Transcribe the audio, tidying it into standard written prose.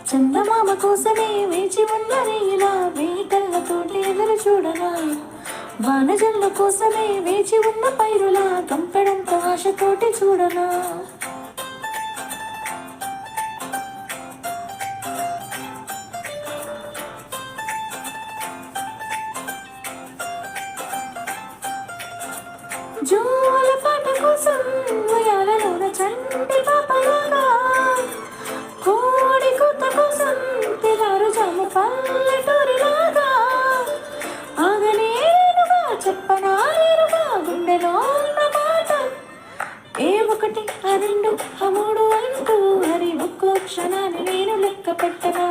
చందమామ కోసమే వేచి ఉన్న రేయిలా వేయి కళ్ళతోటి ఎదురు చూడనా, వానజల్ల కోసమే వేచి ఉన్న పైరులా కంపెడంత ఆశతోటి చూడనా. జోల పాట కోసం ఉయ్యాలలోన చంటి పాపలాగా, కోడి కూత కోసం తెల్లారుజాము పల్లెటూరిలాగా, ఆగనేరుగా చెప్పనా నేరుగా గుండెలో ఉన్న మాట. ఏ ఒకటి ఆ రెండు ఆ మూడు అంటూ హరి ఒక్కో క్షణాన్ని నేను లెక్క పెట్టనా.